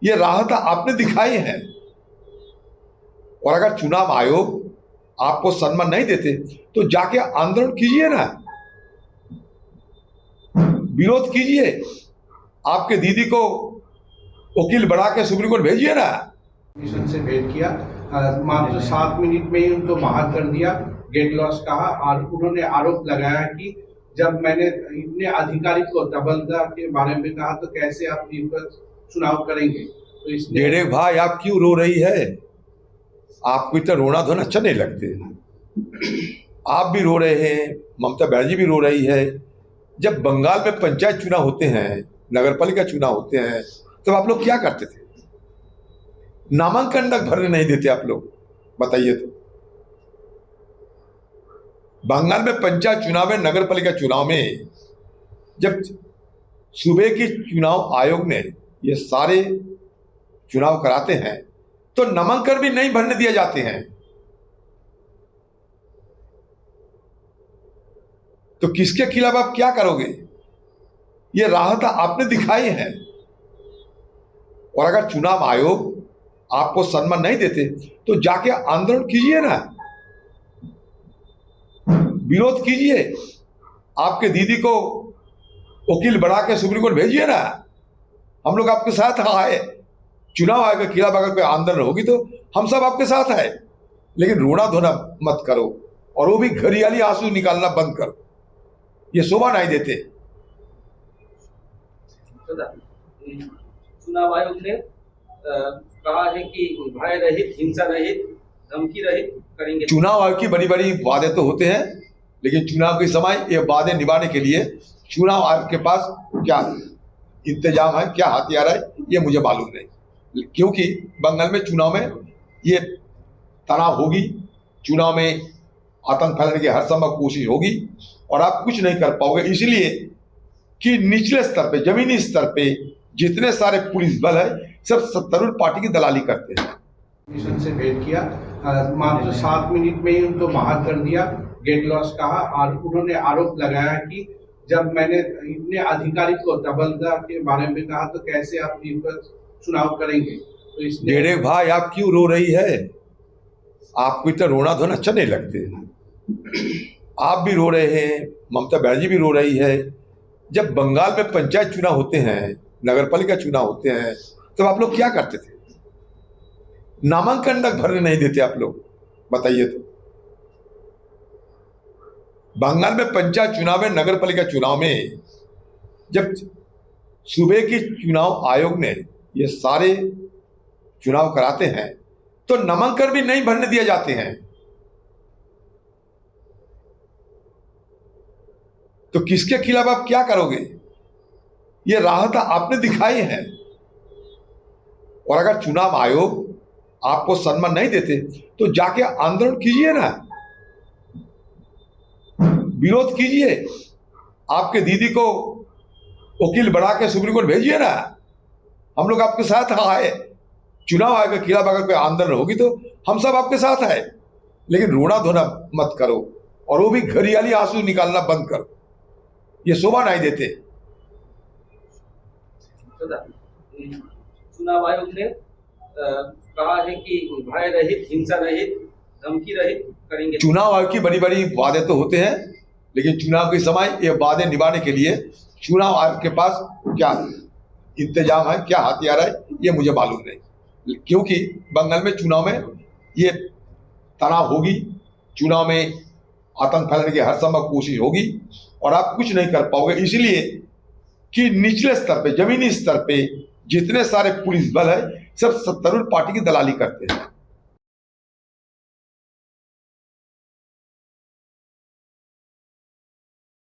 ये राहत आपने दिखाई है। और अगर चुनाव आयोग आपको सम्मान नहीं देते तो जाके आंदोलन कीजिए ना, विरोध कीजिए, आपके दीदी को वकील बढ़ा के सुप्रीम कोर्ट भेजिए ना। मिशन से भेंट किया, मात्र 7 मिनट में ही उनको बाहर कर दिया, गेट लॉस कहा। और उन्होंने आरोप लगाया कि जब मैंने इतने अधिकारी को तबादला के बारे में कहा तो कैसे आप चुनाव करेंगे। तो इसलिए डेढ़ भाई आप क्यों रो रही है? आपको इतना रोना धोना अच्छा नहीं लगते। आप भी रो रहे हैं, ममता बनर्जी भी रो रही है। जब बंगाल में पंचायत चुनाव होते हैं, नगर पालिका चुनाव होते हैं, तब आप लोग क्या करते थे? नामांकन तक भरने नहीं देते आप लोग, बताइए तो। बंगाल में पंचायत चुनाव में, नगर पालिका चुनाव में जब सूबे की चुनाव आयोग ने ये सारे चुनाव कराते हैं तो नामांकन भी नहीं भरने दिए जाते हैं। तो किसके खिलाफ आप क्या करोगे? ये राहत आपने दिखाई है। और अगर चुनाव आयोग आपको सम्मान नहीं देते तो जाके आंदोलन कीजिए ना, विरोध कीजिए, आपके दीदी को वकील बढ़ा के सुप्रीम कोर्ट भेजिए ना। हम लोग आपके साथ आए। चुनाव आयोग के खिलाफ अगर कोई आंदोलन होगी तो हम सब आपके साथ है, लेकिन रोना धोना मत करो, और वो भी घरियाली आंसू निकालना बंद करो, ये शोभा नहीं देते। चुनाव आयोग ने कहा है कि भय रहित, हिंसा रहित, धमकी रहित करेंगे। चुनाव आयोग की बड़ी बड़ी वादे तो होते हैं, लेकिन चुनाव के समय ये वादे निभाने के लिए चुनाव आयोग के पास क्या इंतजाम है, क्या हथियार है, ये मुझे मालूम नहीं। क्योंकि बंगाल में चुनाव में ये तनाव होगी, चुनाव में आतंक फैलाने की हर संभव कोशिश होगी, और आप कुछ नहीं कर पाओगे, इसलिए कि निचले स्तर पे, जमीनी स्तर पे जितने सारे पुलिस बल है सब सत्तारूढ़ पार्टी की दलाली करते हैं। मिशन से भेंट किया, मात्र 7 मिनट में ही उनको बाहर कर दिया, गेट लॉस कहा। और उन्होंने आरोप लगाया कि जब मैंने इतने अधिकारी को तबादला के बारे में कहा तो कैसे आप चुनाव करेंगे। तो इसलिए डेढ़ भाई आप क्यों रो रही है? आपको इतना रोना धोना अच्छा नहीं लगते। आप भी रो रहे हैं, ममता बनर्जी भी रो रही है। जब बंगाल में पंचायत चुनाव होते हैं, नगर पालिका चुनाव होते हैं, तब आप लोग क्या करते थे? नामांकन तक भरने नहीं देते आप लोग, बताइए तो। बंगाल में पंचायत चुनाव में, नगर पालिका चुनाव में जब सूबे की चुनाव आयोग ने ये सारे चुनाव कराते हैं तो नामांकन भी नहीं भरने दिए जाते हैं। तो किसके खिलाफ आप क्या करोगे? ये राहत आपने दिखाई है। और अगर चुनाव आयोग आपको सम्मान नहीं देते तो जाके आंदोलन कीजिए ना, विरोध कीजिए, आपके दीदी को वकील बढ़ा के सुप्रीम कोर्ट भेजिए ना। हम लोग आपके साथ आए। चुनाव आयोग के खिलाफ अगर कोई आंदोलन होगी तो हम सब आपके साथ है, लेकिन रोना धोना मत करो, और वो भी घरियाली आंसू निकालना बंद करो, ये शोभा नहीं देते। चुनाव आयोग ने कहा है कि भय रहित, हिंसा रहित, धमकी रहित करेंगे। चुनाव आयोग की बड़ी बड़ी वादे तो होते हैं, लेकिन चुनाव के समय ये वादे निभाने के लिए चुनाव आयोग के पास क्या इंतजाम है, क्या हथियार है, ये मुझे मालूम नहीं। क्योंकि बंगाल में चुनाव में ये तनाव होगी, चुनाव में आतंक फैलाने की हर संभव कोशिश होगी, और आप कुछ नहीं कर पाओगे, इसलिए कि निचले स्तर पे, जमीनी स्तर पे जितने सारे पुलिस बल है सब सत्तारूढ़ पार्टी की दलाली करते हैं।